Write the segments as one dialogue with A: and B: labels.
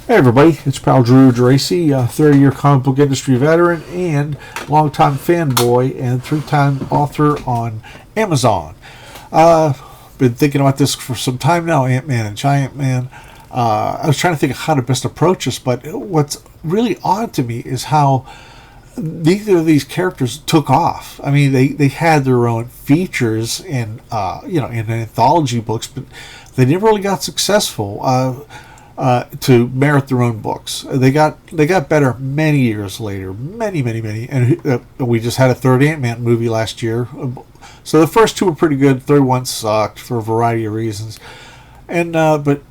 A: Hey everybody, it's pal Drew Dracy, 30-year comic book industry veteran and longtime fanboy and three-time author on Amazon. Been thinking about this for some time now, Ant-Man and Giant Man. I was trying to think of how to best approach this, but what's really odd to me is how neither of these characters took off. I mean, they had their own features in in anthology books, but they never really got successful. To merit their own books. They got better many years later, many, and we just had a third Ant-Man movie last year. So the first two were pretty good. The third one sucked for a variety of reasons, and but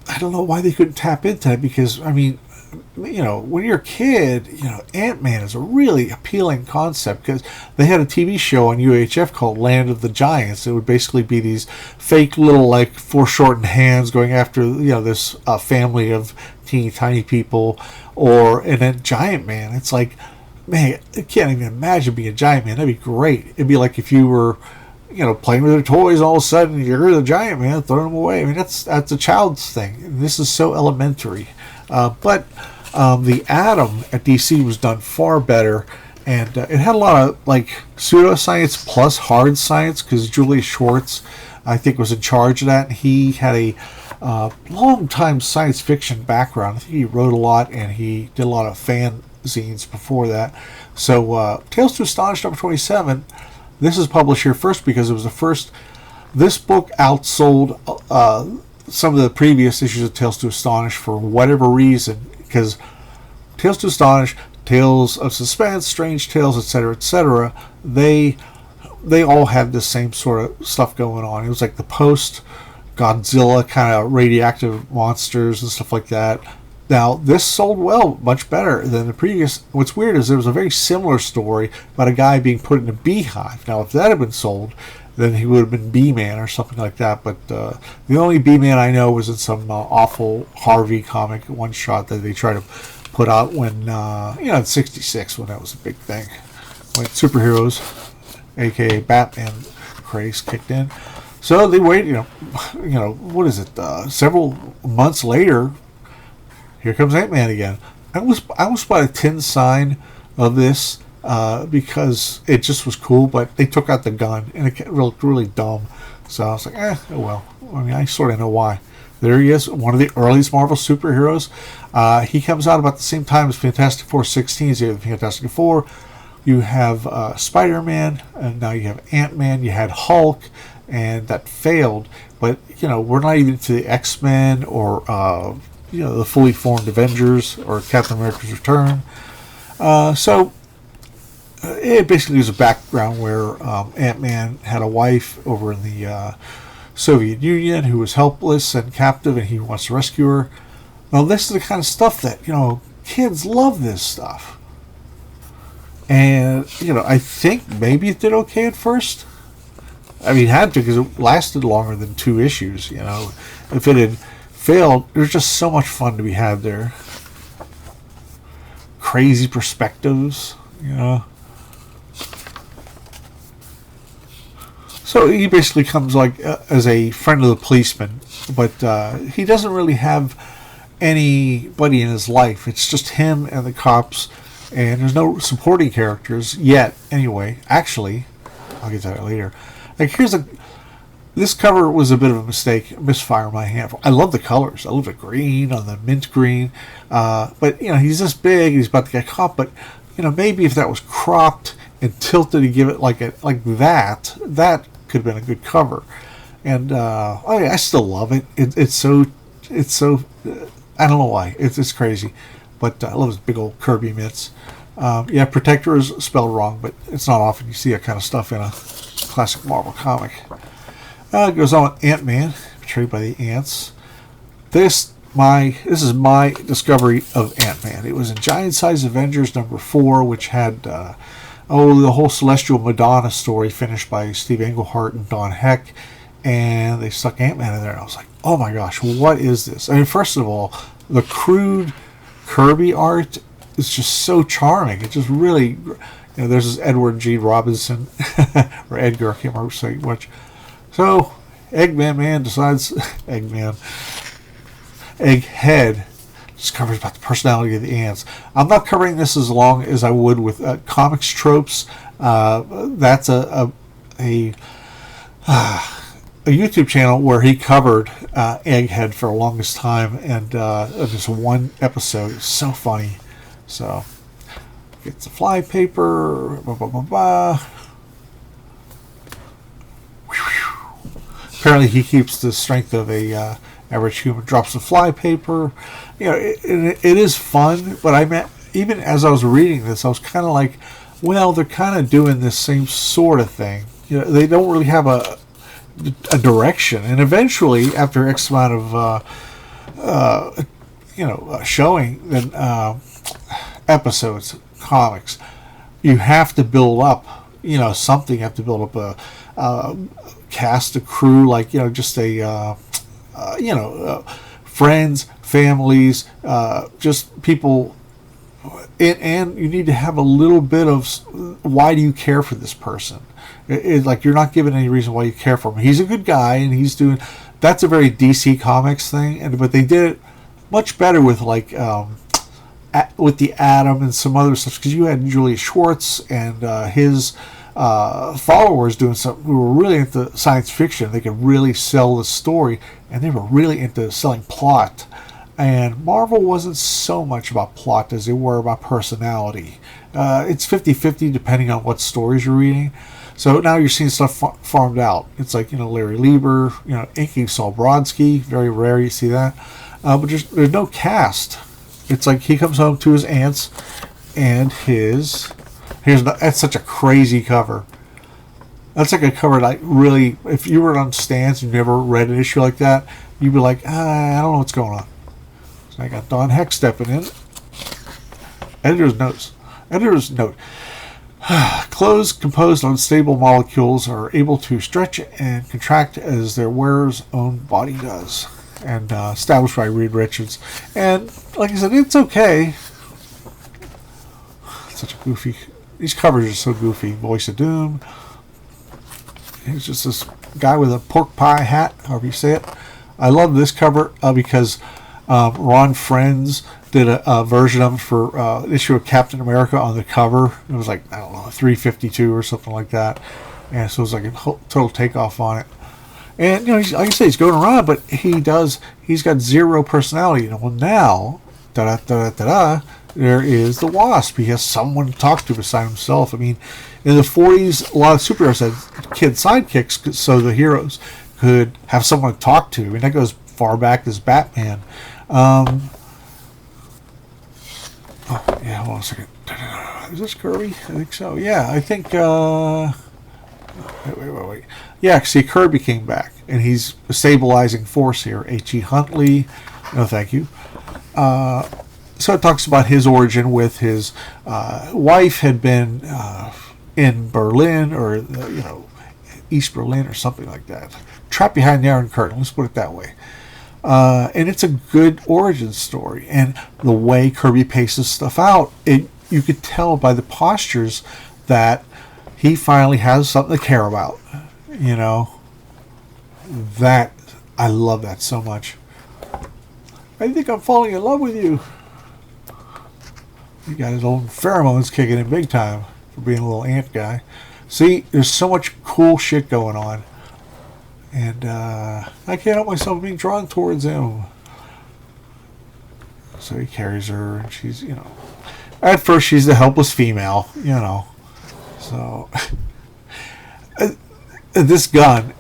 A: I don't know why they couldn't tap into it because I mean, when you're a kid, Ant-Man is a really appealing concept because they had a TV show on UHF called Land of the Giants. It would basically be these fake little like foreshortened hands going after this family of teeny tiny people, and then Giant Man. It's like, man, I can't even imagine being a Giant Man. That'd be great. It'd be like if you were playing with their toys, all of a sudden you're the Giant Man, throwing them away. I mean, that's a child's thing. This is so elementary. But the Atom at DC was done far better, and it had a lot of like pseudoscience plus hard science because Julius Schwartz, I think, was in charge of that. And he had a long time science fiction background. I think he wrote a lot and he did a lot of fanzines before that. So Tales to Astonish number 27. This is published here first because it was the first. This book outsold some of the previous issues of Tales to Astonish for whatever reason, because Tales to Astonish, Tales of Suspense, Strange Tales, etc., they all had the same sort of stuff going on. It was like the post-Godzilla kind of radioactive monsters and stuff like that. Now, this sold well, much better than the previous. What's weird is there was a very similar story about a guy being put in a beehive. Now, if that had been sold, then he would have been B-Man or something like that. But the only B-Man I know was in some awful Harvey comic one-shot that they tried to put out when, in '66, when that was a big thing. When superheroes, a.k.a. Batman craze, kicked in. So they waited, what is it, several months later, here comes Ant-Man again. I almost bought a tin sign of this because it just was cool, but they took out the gun and it looked really dumb. So I was like, oh well. I mean, I sort of know why. There he is, one of the earliest Marvel superheroes. He comes out about the same time as Fantastic Four 16. So you have Fantastic Four, you have Spider-Man, and now you have Ant-Man. You had Hulk, and that failed. But we're not even to the X-Men or the fully formed Avengers or Captain America's Return. So it basically was a background where Ant-Man had a wife over in the Soviet Union who was helpless and captive, and he wants to rescue her. Now, this is the kind of stuff that, kids love this stuff. And, I think maybe it did okay at first. I mean, it had to because it lasted longer than 2 issues, If it had failed, there's just so much fun to be had there. Crazy perspectives, So he basically comes like as a friend of the policeman, but he doesn't really have anybody in his life. It's just him and the cops, and there's no supporting characters yet. Anyway, actually, I'll get to that later. Like this cover was a bit of a mistake, misfire in my hand. I love the colors. I love the green on the mint green, but he's this big. He's about to get caught, but maybe if that was cropped and tilted to give it like that could have been a good cover. And I still love it. It's so I don't know why. It's crazy, but I love his big old Kirby mitts. Protector is spelled wrong, but it's not often you see that kind of stuff in a classic Marvel comic. It goes on with Ant-Man, portrayed by the ants. This is my discovery of Ant-Man. It was in Giant Size Avengers number 4, which had the whole Celestial Madonna story finished by Steve Englehart and Don Heck, and they stuck Ant-Man in there. And I was like, oh my gosh, what is this? I mean, first of all, the crude Kirby art is just so charming. It just really, there's this Edward G. Robinson, or Edgar, I can't remember which. So, Egghead Just covers about the personality of the ants. I'm not covering this as long as I would with comics tropes. That's a YouTube channel where he covered Egghead for the longest time, and just one episode is so funny. So gets the fly paper. Blah, blah, blah, blah. Apparently, he keeps the strength of a average human. Drops the fly paper. It is fun, but even as I was reading this, I was kind of like, well, they're kind of doing this same sort of thing. They don't really have a direction, and eventually, after X amount of showing then episodes, comics, you have to build up something. You have to build up a cast, a crew, like just a friends, families, just people, and you need to have a little bit of why do you care for this person. Like, you're not given any reason why you care for him. He's a good guy, and he's doing. That's a very DC Comics thing, but they did it much better with with the Atom and some other stuff, because you had Julius Schwartz and his followers doing something who were really into science fiction. They could really sell the story, and they were really into selling plot. And Marvel wasn't so much about plot as they were about personality. It's 50-50 depending on what stories you're reading. So now you're seeing stuff farmed out. It's like, Larry Lieber, inking Saul Brodsky. Very rare you see that. But there's no cast. It's like he comes home to his aunts and that's such a crazy cover. That's like a cover like really, if you were on stands and you never read an issue like that, you'd be like, I don't know what's going on. So I got Don Heck stepping in. Editor's note. Clothes composed on stable molecules are able to stretch and contract as their wearer's own body does. And established by Reed Richards. And like I said, it's okay. Such a goofy. These covers are so goofy. Voice of Doom. He's just this guy with a pork pie hat, however you say it. I love this cover because Ron Friends did a version of it for an issue of Captain America on the cover. It was like, I don't know, 352 or something like that. And so it was like a total takeoff on it. And, like I say, he's going around, but he's got zero personality. Well, now, there is the Wasp. He has someone to talk to beside himself. I mean, in the 40s, a lot of superheroes had kid sidekicks so the heroes could have someone to talk to. I mean, that goes far back as Batman. Hold on a second. Is this Kirby? I think so. Yeah, I think... Wait. Yeah, see, Kirby came back, and he's a stabilizing force here. H.E. Huntley. No, thank you. So it talks about his origin with his wife had been in Berlin, or, East Berlin or something like that. Trapped behind the Iron Curtain, let's put it that way. And it's a good origin story. And the way Kirby paces stuff out, you could tell by the postures that he finally has something to care about. That, I love that so much. I think I'm falling in love with you. He got his own pheromones kicking in big time for being a little ant guy. See, there's so much cool shit going on. And I can't help myself being drawn towards him. So he carries her, and she's, at first she's the helpless female, So, this gun,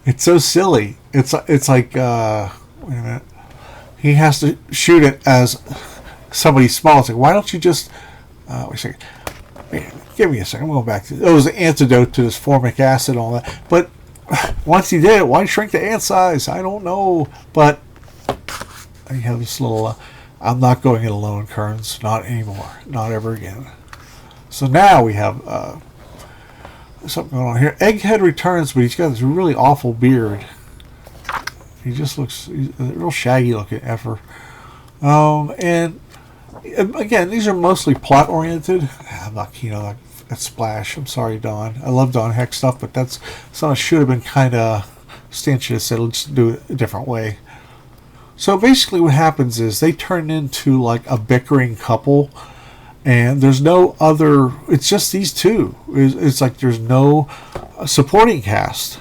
A: it's so silly. It's like, wait a minute. He has to shoot it as somebody small. It's like, why don't you just, wait a second. Give me a second. I'm going back to, it was the antidote to this formic acid and all that. But once he did it, why shrink the ant size? I don't know. But I have this little, I'm not going it alone, Kearns. Not anymore. Not ever again. So now we have something going on here. Egghead returns, but he's got this really awful beard. He just looks, he's a real shaggy looking effer. And again, these are mostly plot oriented. I'm not keen on that splash. I'm sorry, Don. I love Don Heck stuff, but that's something I should have been kind of stanchious. Said let's do it a different way. So basically what happens is they turn into like a bickering couple, and there's no other, it's just these two. It's like there's no supporting cast.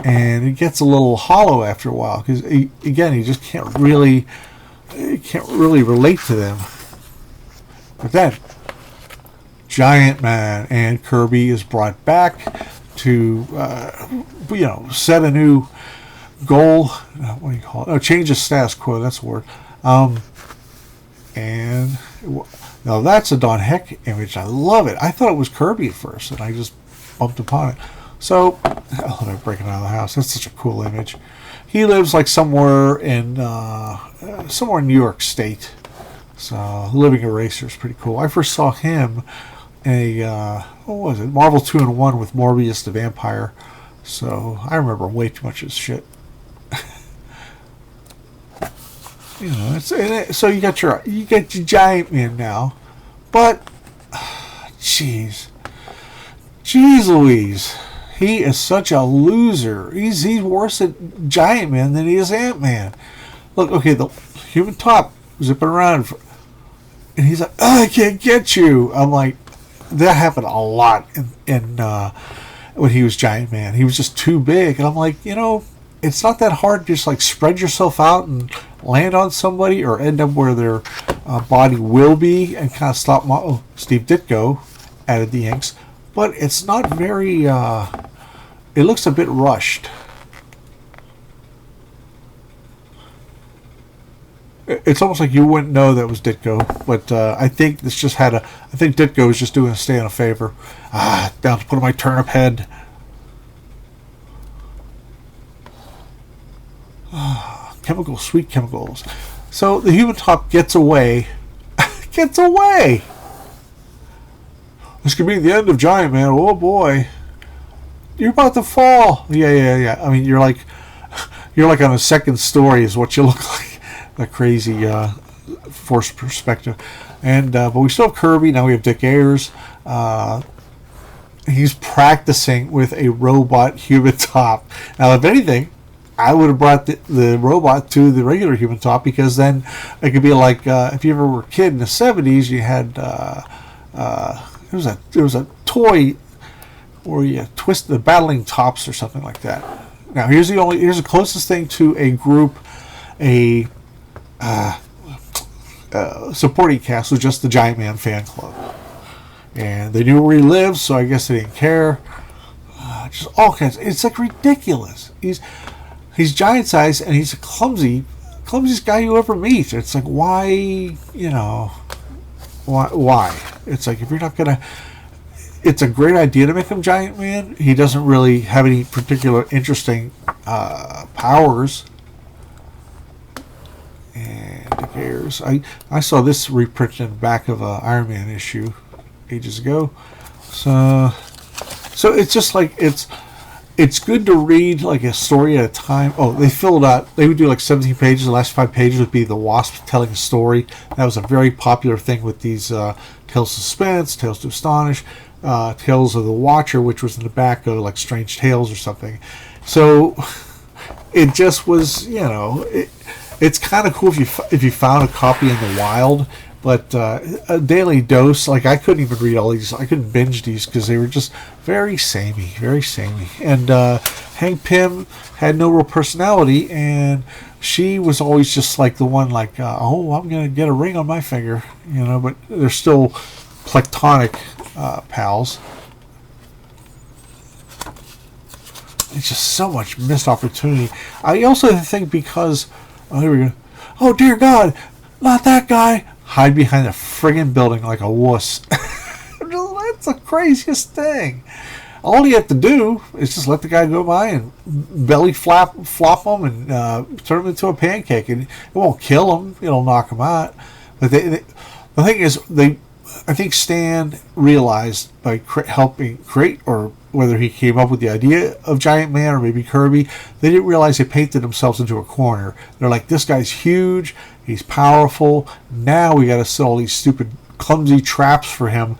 A: And it gets a little hollow after a while because, again, you just can't really relate to them. But then Giant Man and Kirby is brought back to set a new goal. What do you call it? Oh, change the status quo. That's the word. And now that's a Don Heck image. I love it. I thought it was Kirby at first, and I just bumped upon it. So, let me break it out of the house. That's such a cool image. He lives like somewhere in New York State. So, Living Eraser is pretty cool. I first saw him in what was it? Marvel 2-in-1 with Morbius the Vampire. So, I remember way too much of his shit. So you got your Giant Man now, but jeez Louise, he is such a loser. He's worse at Giant Man than he is Ant-Man. Look, okay, the human top zipping around, and he's like, "Oh, I can't get you." I'm like, that happened a lot in when he was Giant Man. He was just too big, and I'm like, it's not that hard to just like spread yourself out and land on somebody or end up where their body will be and kind of stop. Steve Ditko added the inks, but it's not very. It looks a bit rushed. It's almost like you wouldn't know that was Ditko, but I think this just had I think Ditko was just doing Stan a favor. Down to put on my turnip head. Chemicals, sweet chemicals. So the human top gets away. Gets away! This could be the end of Giant Man. Oh boy. You're about to fall. Yeah. I mean, you're like on a second story is what you look like. A crazy forced perspective. And but we still have Kirby. Now we have Dick Ayers. He's practicing with a robot human top. Now, if anything, I would have brought the robot to the regular human top, because then it could be like if you ever were a kid in the 70s, you had there was a toy where you twist the battling tops or something like that. Now here's the closest thing to a group, a supporting cast was just the Giant Man fan club, and they knew where he lived, so I guess they didn't care. Just all kinds. It's like ridiculous. He's giant size, and he's a clumsiest guy you ever meet. It's like, why, why? It's like, if you're not gonna, it's a great idea to make him Giant Man. He doesn't really have any particular interesting powers. And who cares? I saw this reprinted in the back of an Iron Man issue ages ago. So it's just like it's good to read like a story at a time. Oh, they filled out. They would do like 17 pages. The last 5 pages would be the Wasp telling a story. That was a very popular thing with these Tales of Suspense, Tales to Astonish, Tales of the Watcher, which was in the back of like Strange Tales or something. So it just was, it's kind of cool if you found a copy in the wild. But a daily dose, like I couldn't even read all these. I couldn't binge these because they were just very samey, very samey. And Hank Pym had no real personality, and she was always just like the one, like, oh, I'm gonna get a ring on my finger, But they're still platonic pals. It's just so much missed opportunity. I also think because, here we go. Oh dear God, not that guy. Hide behind a friggin' building like a wuss. That's the craziest thing. All you have to do is just let the guy go by and belly flop him and turn him into a pancake, and it won't kill him. It'll knock him out. But the thing is, I think Stan realized by helping create, or whether he came up with the idea of Giant Man or maybe Kirby, they didn't realize they painted themselves into a corner. They're like, this guy's huge, he's powerful, now we got to set all these stupid clumsy traps for him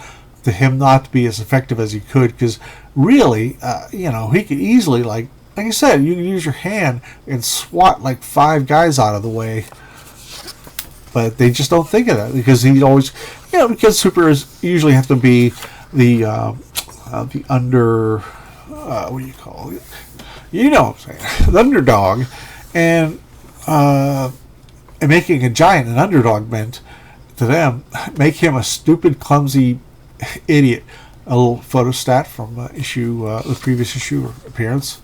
A: not to be as effective as he could, because really, he could easily, like like I said, you can use your hand and swat like 5 guys out of the way. But they just don't think of that because he always, because superheroes usually have to be the under, what do you call it? You know what I'm saying, the underdog, and making a giant an underdog meant to them make him a stupid, clumsy idiot. A little photostat from the previous issue appearance.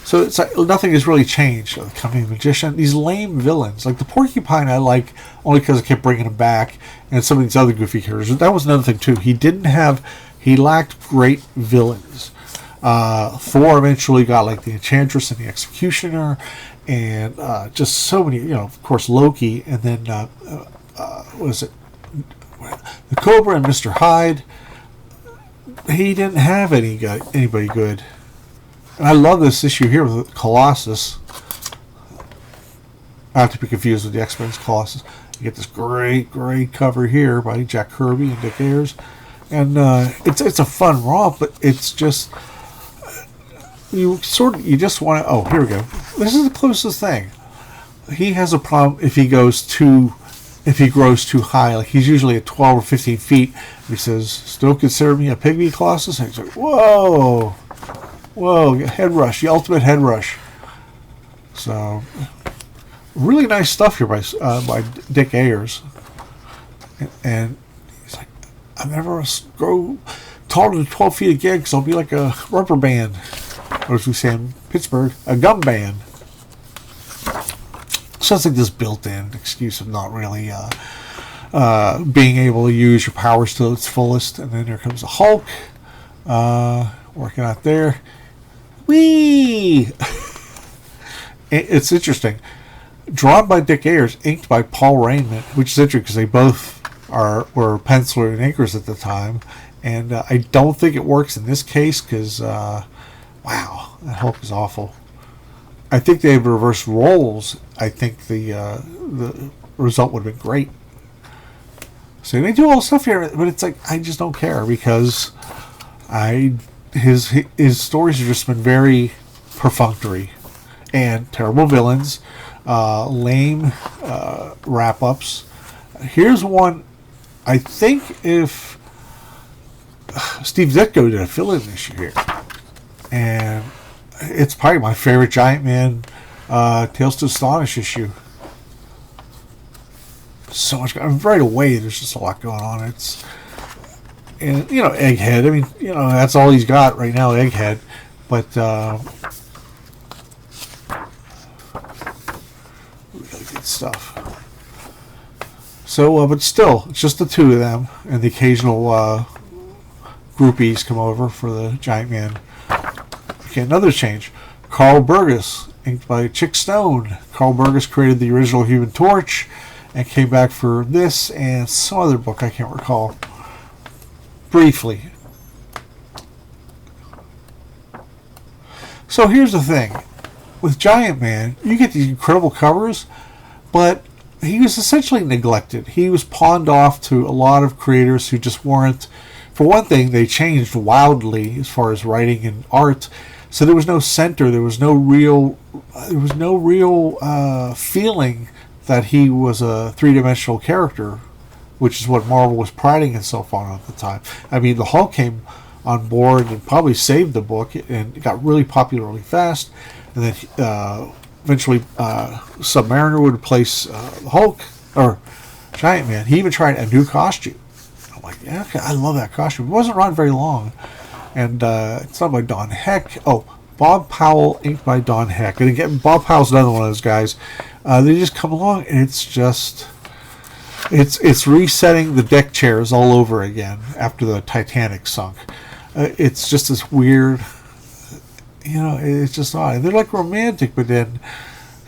A: So it's like nothing has really changed. The Coming Magician, these lame villains, like the Porcupine, I like only because I kept bringing him back, and some of these other goofy characters. That was another thing too. He lacked great villains. Thor eventually got like the Enchantress and the Executioner, and just so many. Of course Loki, and then what is it? The Cobra and Mr. Hyde. He didn't have anybody good. And I love this issue here with Colossus. Not to be confused with the X-Men's Colossus. You get this great cover here by Jack Kirby and Dick Ayers. And it's a fun romp, but it's just... You just want to... Oh, here we go. This is the closest thing. He has a problem if he grows too high. Like he's usually at 12 or 15 feet. He says, "Still consider me a pygmy, Colossus?" And he's like, "Whoa! Whoa, head rush, the ultimate head rush." So, really nice stuff here by Dick Ayers. And he's like, "I'll never grow taller than 12 feet again because I'll be like a rubber band." Or as we say in Pittsburgh, a gum band. So it's like this built-in excuse of not really being able to use your powers to its fullest. And then there comes the Hulk working out there. Whee! It's interesting. Drawn by Dick Ayers, inked by Paul Raymond, which is interesting because they both were penciler and inkers at the time. And I don't think it works in this case because, wow, that Hulk is awful. I think they reversed roles. I think the result would have been great. So they do all the stuff here, but it's like I just don't care because his stories have just been very perfunctory and terrible villains, lame wrap-ups. Here's one. I think if Steve Ditko did a fill-in issue here, and it's probably my favorite Giant Man Tales to Astonish issue. So much right away. There's just a lot going on. And Egghead. I mean, that's all he's got right now, Egghead. But really good stuff. So, but still, it's just the two of them, and the occasional groupies come over for the Giant Man. Okay, another change. Carl Burgess, inked by Chick Stone. Carl Burgess created the original Human Torch and came back for this and some other book I can't recall. Briefly. So here's the thing. With Giant Man, you get these incredible covers, but he was essentially neglected. He was pawned off to a lot of creators who just weren't... For one thing, they changed wildly as far as writing and art. So there was no center. There was no real feeling that he was a three-dimensional character, which is what Marvel was priding itself on at the time. I mean, the Hulk came on board and probably saved the book, and it got really popular really fast. And then eventually, Submariner would replace the Hulk or Giant Man. He even tried a new costume. I'm like, yeah, okay, I love that costume. It wasn't around very long. And it's not by Don Heck. Oh, Bob Powell, inked by Don Heck. And again, Bob Powell's another one of those guys. They just come along, and it's just... It's resetting the deck chairs all over again after the Titanic sunk. It's just this weird... it's just odd. And they're like romantic, but then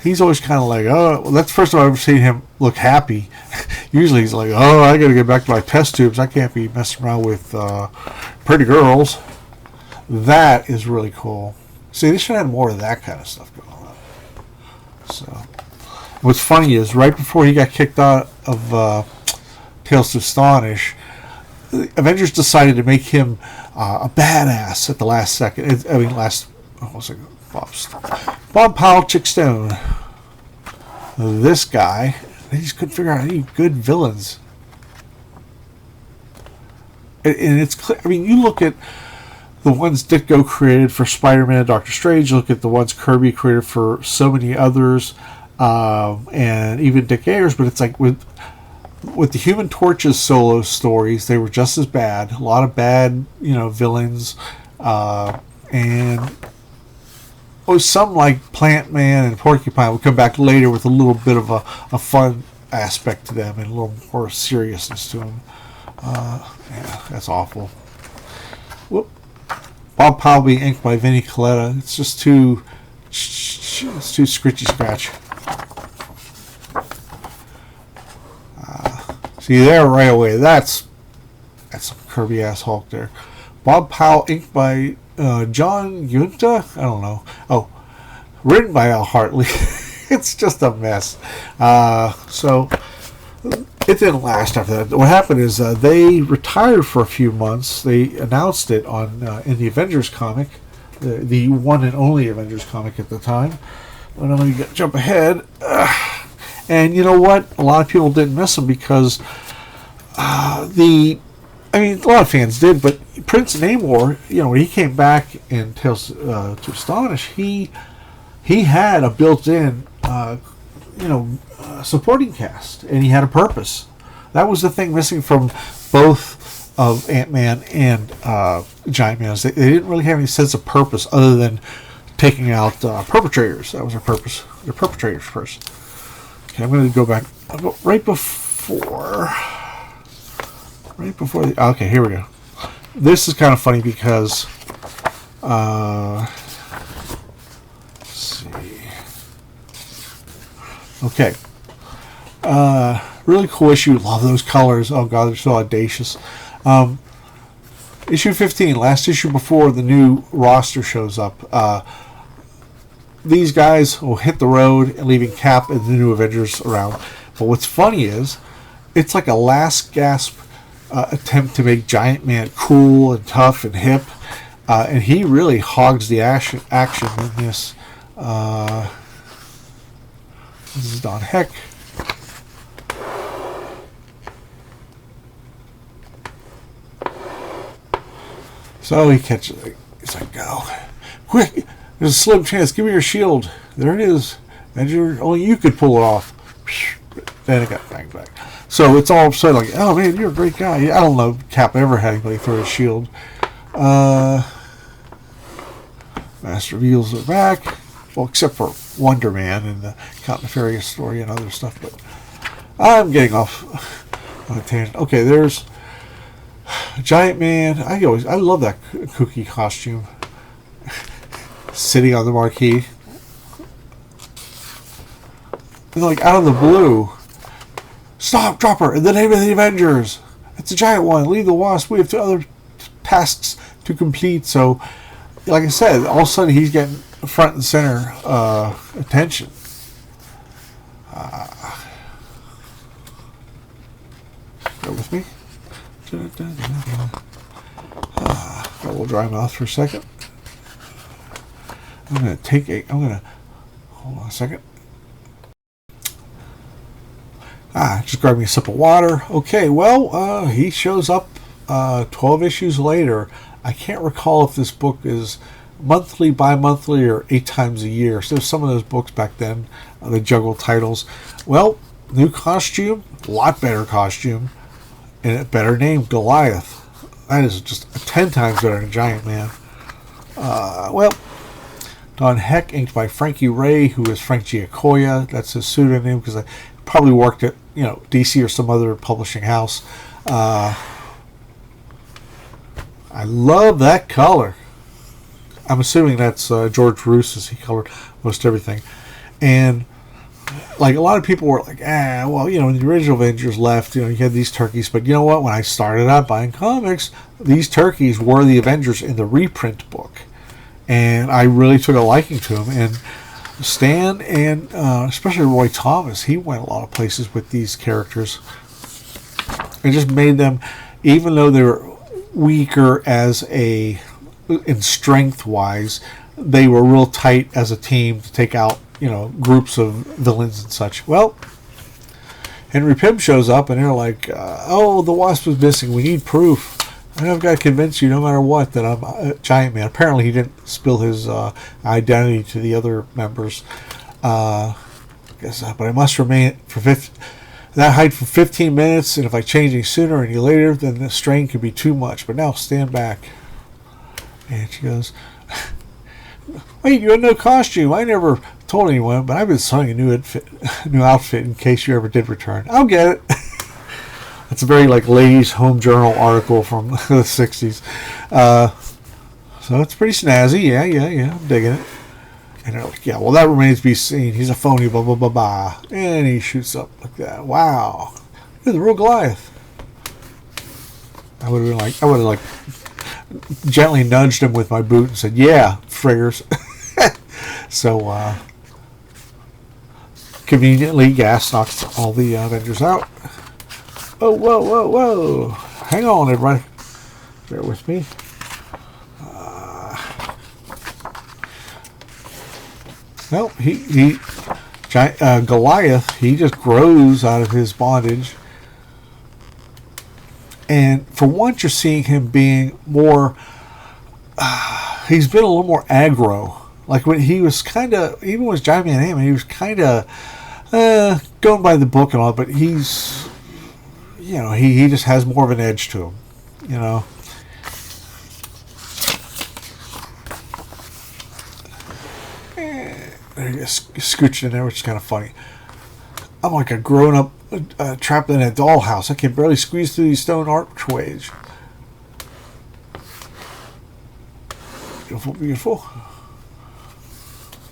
A: he's always kind of like, oh, well, that's the first time I've ever seen him look happy. Usually he's like, oh, I got to get back to my test tubes. I can't be messing around with pretty girls. That is really cool. See, they should have more of that kind of stuff going on. So, what's funny is right before he got kicked out of Tales to Astonish, the Avengers decided to make him a badass at the last second. What was it? Bob Powell, Chick Stone. This guy, they just couldn't figure out any good villains. And it's clear. I mean, you look at the ones Ditko created for Spider-Man and Doctor Strange. You look at the ones Kirby created for so many others, and even Dick Ayers. But it's like with the Human Torch's solo stories, they were just as bad. A lot of bad, villains, and some like Plant Man and Porcupine would come back later with a little bit of a fun aspect to them and a little more seriousness to them. Yeah, that's awful. Whoop. Bob Powell being inked by Vinnie Coletta. It's just too scritchy scratch. See there right away. That's some Kirby ass Hulk there. Bob Powell inked by John Yunta. I don't know. Oh, written by Al Hartley. It's just a mess. So it didn't last after that. What happened is they retired for a few months. They announced it in the Avengers comic, the one and only Avengers comic at the time. But let me jump ahead. And you know what? A lot of people didn't miss them because a lot of fans did, but Prince Namor, when he came back in Tales to Astonish, he had a built-in, supporting cast, and he had a purpose. That was the thing missing from both of Ant-Man and Giant Man. They didn't really have any sense of purpose other than taking out perpetrators. That was their purpose. They're perpetrators first. Okay, I'm going to go back. I'll go right before. Okay, here we go. This is kind of funny because. Let's see. Okay. Really cool issue. Love those colors. Oh god, they're so audacious. Issue 15, last issue before the new roster shows up. These guys will hit the road, leaving Cap and the new Avengers around. But what's funny is, it's like a last gasp attempt to make Giant Man cool and tough and hip. And he really hogs the action in this. This is Don Heck. So he catches it. He's like, go. Quick! There's a slim chance. Give me your shield. There it is. And only you could pull it off. Then it got banged back. So it's all upset like, oh man, you're a great guy. I don't know if Cap ever had anybody throw his shield. Master reveals are back. Well, except for Wonder Man and the Count Nefarious story and other stuff. But I'm getting off on a tangent. Okay, there's Giant Man. I love that kooky costume. Sitting on the marquee. And like out of the blue. Stop, Dropper, in the name of the Avengers. It's a giant one. Leave the Wasp. We have other tasks to complete. So, like I said, all of a sudden he's getting front and center attention. Go with me. Got a little dry mouth for a second. I'm going to hold on a second. Just grab me a sip of water. Okay, well, he shows up 12 issues later. I can't recall if this book is monthly, bi-monthly, or 8 times a year. So there's some of those books back then, they juggle titles. Well, new costume, a lot better costume, and a better name, Goliath. That is just 10 times better than Giant Man. Well, Don Heck, inked by Frankie Ray, who is Frank Giacoya. That's his pseudonym because I probably worked at DC or some other publishing house. I love that color. I'm assuming that's George Rousse's. He colored most everything. And like a lot of people were like, when the original Avengers left, you had these turkeys. But you know what? When I started out buying comics, these turkeys were the Avengers in the reprint book. And I really took a liking to them. And Stan and especially Roy Thomas, he went a lot of places with these characters. It just made them, even though they're weaker in strength wise, they were real tight as a team to take out, groups of villains and such. Well, Henry Pym shows up and they're like, oh, the Wasp is missing. We need proof. I've got to convince you no matter what that I'm a Giant Man. Apparently he didn't spill his identity to the other members. But I must remain that height for 15 minutes, and if I change any sooner or any later, then the strain could be too much. But now stand back. And she goes, wait, you had no costume. I never told anyone, but I've been sewing a new outfit in case you ever did return. I'll get it. It's a very ladies' home journal article from the 60s. So it's pretty snazzy. Yeah, I'm digging it. And they're like, yeah, well, that remains to be seen. He's a phony, blah, blah, blah, blah. And he shoots up like that. Wow. You're the real Goliath. I would have gently nudged him with my boot and said, yeah, friggers. So, conveniently, gas knocks all the Avengers out. Oh, whoa. Hang on, everybody. Bear with me. Well, Goliath, he just grows out of his bondage. And for once, you're seeing him being more, he's been a little more aggro. Like when he was even with Giant Man Ant-Man, he was kind of going by the book and all, but he's, he just has more of an edge to him, Scooch in there, which is kind of funny. I'm like a grown-up trapped in a dollhouse. I can barely squeeze through these stone archways. Beautiful.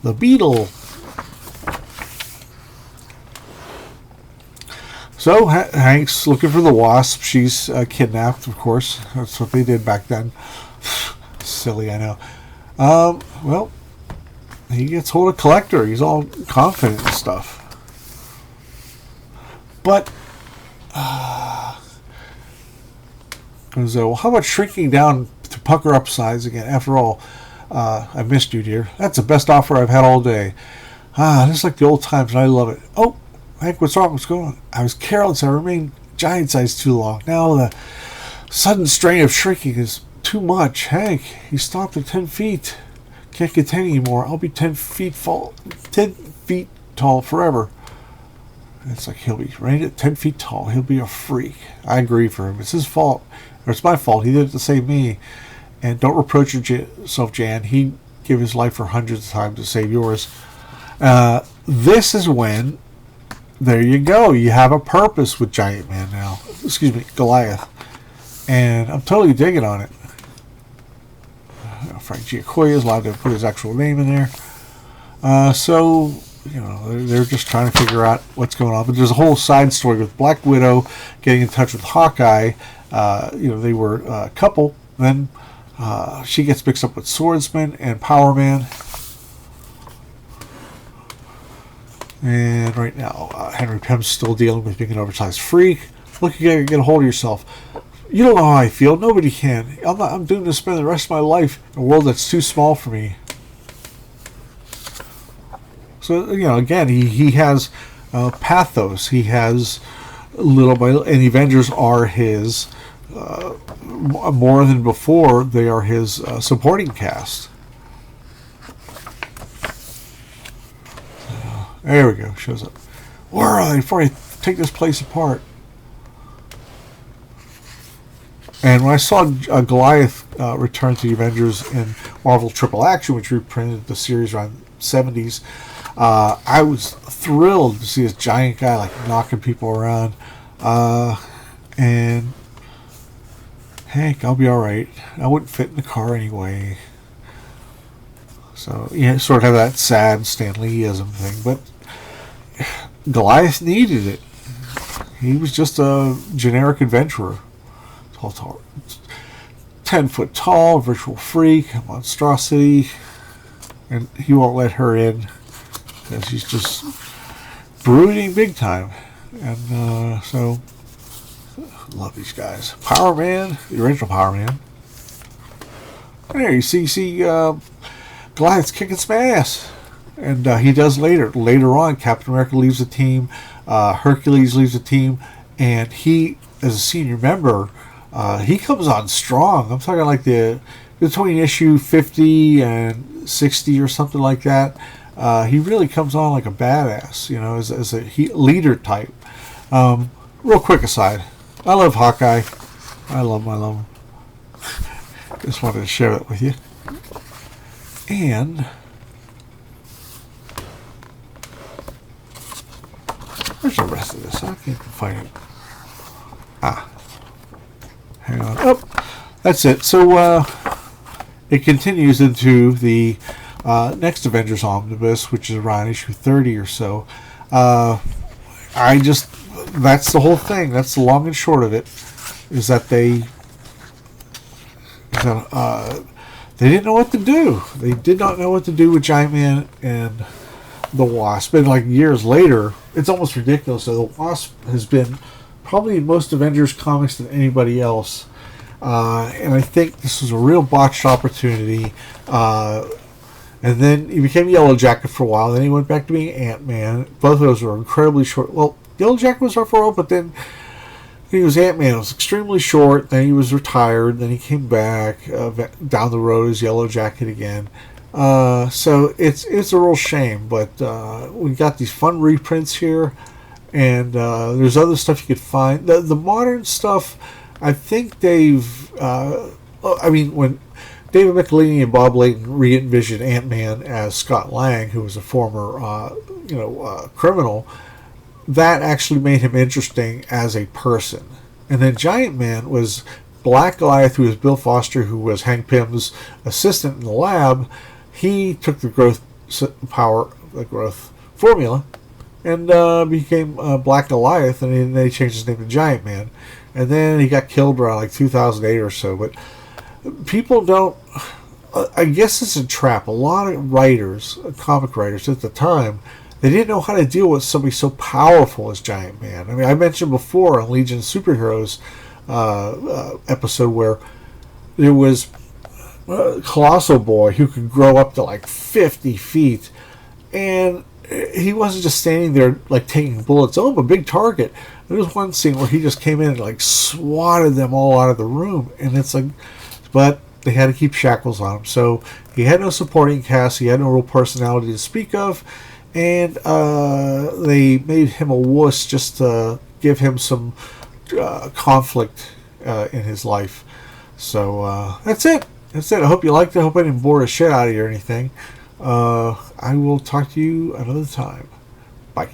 A: The Beetle. So Hank's looking for the Wasp. She's kidnapped, of course. That's what they did back then. Silly, I know. Well, he gets hold of Collector. He's all confident and stuff. But, well, how about shrinking down to pucker up size again? After all, I missed you, dear. That's the best offer I've had all day. Just like the old times, and I love it. Oh, Hank, what's wrong? What's going on? I was careless. I remained giant size too long. Now the sudden strain of shrinking is too much. Hank, he stopped at 10 feet. Can't contain anymore. I'll be 10 feet tall forever. It's like he'll be right at 10 feet tall. He'll be a freak. I agree for him. It's his fault. Or it's my fault. He did it to save me. And don't reproach yourself, Jan. He'd give his life for hundreds of times to save yours. This is when, there you go. You have a purpose with Giant Man now. Excuse me, Goliath. And I'm totally digging on it. Frank Giacoya is allowed to put his actual name in there. So, they're just trying to figure out what's going on. But there's a whole side story with Black Widow getting in touch with Hawkeye. They were a couple. Then she gets mixed up with Swordsman and Power Man. And right now, Henry Pym's still dealing with being an oversized freak. Look, you gotta get a hold of yourself. You don't know how I feel. Nobody can. I'm doomed to spend the rest of my life in a world that's too small for me. So, again, he has pathos. He has little by little, and the Avengers are his, more than before, they are his supporting cast. There we go. Shows up. Where are they before I take this place apart? And when I saw Goliath return to the Avengers in Marvel Triple Action, which reprinted the series around the 70s, I was thrilled to see this giant guy knocking people around. And Hank, I'll be all right. I wouldn't fit in the car anyway. So sort of have that sad Stan Lee-ism thing, but Goliath needed it. He was just a generic adventurer. Tall, 10 foot tall, virtual freak, a monstrosity, and he won't let her in because she's just brooding big time. And so Love these guys. Power Man, the original Power Man. And there you see Goliath's kicking some ass. And he does later. Later on, Captain America leaves the team. Hercules leaves the team. And he, as a senior member, he comes on strong. I'm talking like between issue 50 and 60 or something like that. He really comes on like a badass, as a leader type. Real quick aside, I love Hawkeye. I love him. Just wanted to share it with you. And where's the rest of this? I can't find it. Hang on. Oh, that's it. So it continues into the next Avengers Omnibus, which is around issue 30 or so. That's the whole thing. That's the long and short of it. Is that they didn't know what to do. They did not know what to do with Giant Man and the Wasp. And like years later, it's almost ridiculous. So the Wasp has been probably in most Avengers comics than anybody else. And I think this was a real botched opportunity. And then he became Yellow Jacket for a while. Then he went back to being Ant-Man. Both of those were incredibly short. Well, Yellow Jacket was there for a while, but then he was Ant-Man. It was extremely short. Then he was retired. Then he came back down the road as Yellow Jacket again. So it's a real shame. But we got these fun reprints here. And there's other stuff you could find. The modern stuff, I think they've... when David McElhaney and Bob Layton re-envisioned Ant-Man as Scott Lang, who was a former criminal, that actually made him interesting as a person. And then Giant Man was Black Goliath, who was Bill Foster, who was Hank Pym's assistant in the lab. He took the growth formula, and became Black Goliath, and then they changed his name to Giant Man. And then he got killed around like 2008 or so. But people don't... I guess it's a trap. A lot of writers, comic writers at the time, they didn't know how to deal with somebody so powerful as Giant Man. I mean, I mentioned before on Legion of Superheroes episode where there was a Colossal Boy who could grow up to like 50 feet, and he wasn't just standing there like taking bullets. Oh, I'm a big target. There was one scene where he just came in and like swatted them all out of the room, and it's like, but they had to keep shackles on him. So he had no supporting cast. He had no real personality to speak of. And they made him a wuss just to give him some conflict in his life. So that's it. That's it. I hope you liked it. I hope I didn't bore the shit out of you or anything. I will talk to you another time. Bye.